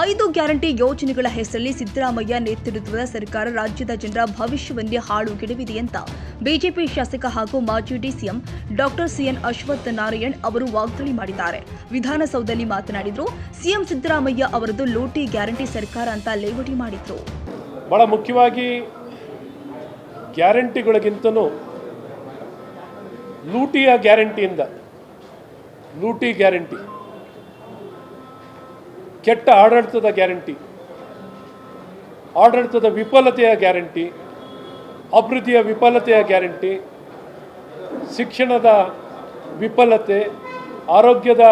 5 guarantee ಯೋಜನೆಗಳ ಹೆಸರಲ್ಲಿ ಸಿದ್ದರಾಮಯ್ಯ ನೇತೃತ್ವದ ಸರ್ಕಾರ ರಾಜ್ಯದ ಜನರ ಭವಿಷ್ಯವನ್ನೇ ಹಾಳುಗೆಡವಿದೆ ಅಂತ ಬಿಜೆಪಿ ಶಾಸಕ ಹಾಗೂ ಮಾಜಿ DCM doctor CN Ashwath Narayan ಅವರು ವಾಗ್ದಾಳಿ ಮಾಡಿದ್ದಾರೆ. ವಿಧಾನಸೌಧದಲ್ಲಿ ಮಾತನಾಡಿದರು. ಸಿಎಂ ಸಿದ್ದರಾಮಯ್ಯ ಅವರದ್ದು ಲೂಟಿ ಗ್ಯಾರಂಟಿ ಸರ್ಕಾರ ಅಂತ ಲೇವಡಿ ಮಾಡಿದ್ರು. ಬಹಳ ಮುಖ್ಯವಾಗಿ ಗ್ಯಾರಂಟಿಗಳಿಗಿಂತನೂ ಲೂಟಿಯ ಗ್ಯಾರಂಟಿಯಿಂದ ಲೂಟಿ ಗ್ಯಾರಂಟಿ, ಕೆಟ್ಟ ಆಡಳಿತದ ಗ್ಯಾರಂಟಿ, ಆಡಳಿತದ ವಿಫಲತೆಯ ಗ್ಯಾರಂಟಿ, ಅಭಿವೃದ್ಧಿಯ ವಿಫಲತೆಯ ಗ್ಯಾರಂಟಿ, ಶಿಕ್ಷಣದ ವಿಫಲತೆ, ಆರೋಗ್ಯದ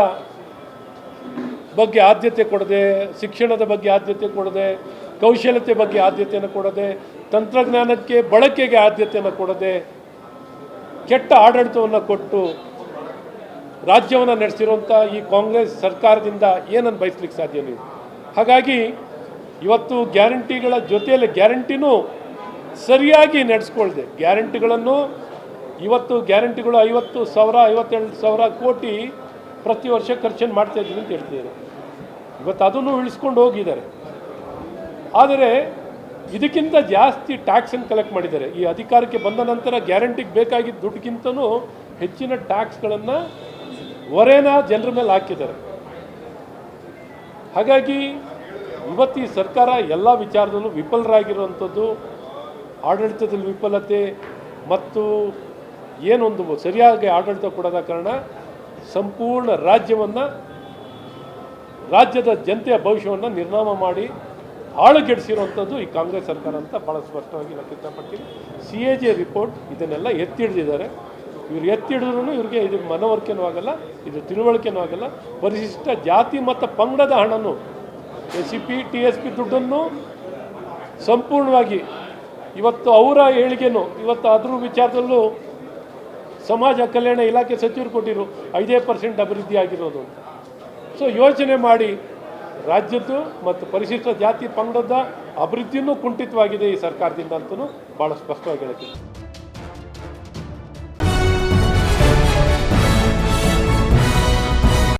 ಬಗ್ಗೆ ಆದ್ಯತೆ ಕೊಡದೆ, ಶಿಕ್ಷಣದ ಬಗ್ಗೆ ಆದ್ಯತೆ ಕೊಡದೆ, ಕೌಶಲ್ಯತೆ ಬಗ್ಗೆ ಆದ್ಯತೆಯನ್ನು ಕೊಡದೆ, ತಂತ್ರಜ್ಞಾನಕ್ಕೆ ಬಳಕೆಗೆ ಆದ್ಯತೆಯನ್ನು ಕೊಡದೆ, ಕೆಟ್ಟ ಆಡಳಿತವನ್ನು ಕೊಟ್ಟು ರಾಜ್ಯವನ್ನು ನಡೆಸಿರುವಂಥ ಈ ಕಾಂಗ್ರೆಸ್ ಸರ್ಕಾರದಿಂದ ಏನನ್ನು ಬಯಸಲಿಕ್ಕೆ ಸಾಧ್ಯ ನೀವು? ಹಾಗಾಗಿ ಇವತ್ತು ಗ್ಯಾರಂಟಿಗಳ ಜೊತೆಯಲ್ಲಿ ಗ್ಯಾರಂಟಿನೂ ಸರಿಯಾಗಿ ನಡೆಸ್ಕೊಳ್ದೆ, ಗ್ಯಾರಂಟಿಗಳನ್ನು ಇವತ್ತು ಗ್ಯಾರಂಟಿಗಳು 50,000 52,000 ಕೋಟಿ ಪ್ರತಿ ವರ್ಷ ಖರ್ಚನ್ನು ಮಾಡ್ತಾ ಇದ್ದೀವಿ ಅಂತ ಹೇಳ್ತಿದ್ದಾರೆ. ಇವತ್ತು ಅದನ್ನು ಇಳಿಸ್ಕೊಂಡು ಹೋಗಿದ್ದಾರೆ. ಆದರೆ ಇದಕ್ಕಿಂತ ಜಾಸ್ತಿ ಟ್ಯಾಕ್ಸನ್ನು ಕಲೆಕ್ಟ್ ಮಾಡಿದ್ದಾರೆ. ಈ ಅಧಿಕಾರಕ್ಕೆ ಬಂದ ನಂತರ ಗ್ಯಾರಂಟಿಗೆ ಬೇಕಾಗಿದ್ದ ದುಡ್ಡುಗಿಂತನೂ ಹೆಚ್ಚಿನ ಟ್ಯಾಕ್ಸ್ಗಳನ್ನು ಹೊರೆನ ಜನರ ಮೇಲೆ ಹಾಕಿದ್ದಾರೆ. ಹಾಗಾಗಿ ಇವತ್ತು ಈ ಸರ್ಕಾರ ಎಲ್ಲ ವಿಚಾರದಲ್ಲೂ ವಿಫಲರಾಗಿರುವಂಥದ್ದು, ಆಡಳಿತದಲ್ಲಿ ವಿಫಲತೆ ಮತ್ತು ಏನೊಂದು ಸರಿಯಾಗಿ ಆಡಳಿತ ಕೊಡದ ಕಾರಣ ಸಂಪೂರ್ಣ ರಾಜ್ಯದ ಜನತೆಯ ಭವಿಷ್ಯವನ್ನು ನಿರ್ನಾಮ ಮಾಡಿ ಹಾಳುಗೆಡಿಸಿರುವಂಥದ್ದು ಈ ಕಾಂಗ್ರೆಸ್ ಸರ್ಕಾರ ಅಂತ ಭಾಳ ಸ್ಪಷ್ಟವಾಗಿ ಹೇಳಕ್ಕೆ ಇಷ್ಟಪಡ್ತೀನಿ. CAG ರಿಪೋರ್ಟ್ ಇದನ್ನೆಲ್ಲ ಎತ್ತಿಡಿದಿದ್ದಾರೆ. ಇವ್ರು ಎತ್ತಿಡಿದ್ರೂ ಇವ್ರಿಗೆ ಇದು ಮನವರಿಕೆನೂ ಆಗಲ್ಲ, ಇದು ತಿಳುವಳಿಕೆನೂ ಆಗಲ್ಲ. ಪರಿಶಿಷ್ಟ ಜಾತಿ ಮತ್ತು ಪಂಗಡದ ಹಣನು SCP TSP ದುಡ್ಡನ್ನು ಸಂಪೂರ್ಣವಾಗಿ ಇವತ್ತು ಅವರ ಏಳಿಗೆನೂ ಇವತ್ತು ಅದ್ರ ವಿಚಾರದಲ್ಲೂ ಸಮಾಜ ಕಲ್ಯಾಣ ಇಲಾಖೆ ಸಚಿವರು ಕೊಟ್ಟಿರು 5% ಅಭಿವೃದ್ಧಿ ಆಗಿರೋದು ಅಂತ. ಸೊ ಯೋಚನೆ ಮಾಡಿ, ರಾಜ್ಯದ್ದು ಮತ್ತು ಪರಿಶಿಷ್ಟ ಜಾತಿ ಪಂಗಡದ ಅಭಿವೃದ್ಧಿಯೂ ಕುಂಠಿತವಾಗಿದೆ ಈ ಸರ್ಕಾರದಿಂದ ಅಂತಲೂ ಭಾಳ ಸ್ಪಷ್ಟವಾಗಿ ಹೇಳ್ತೀನಿ.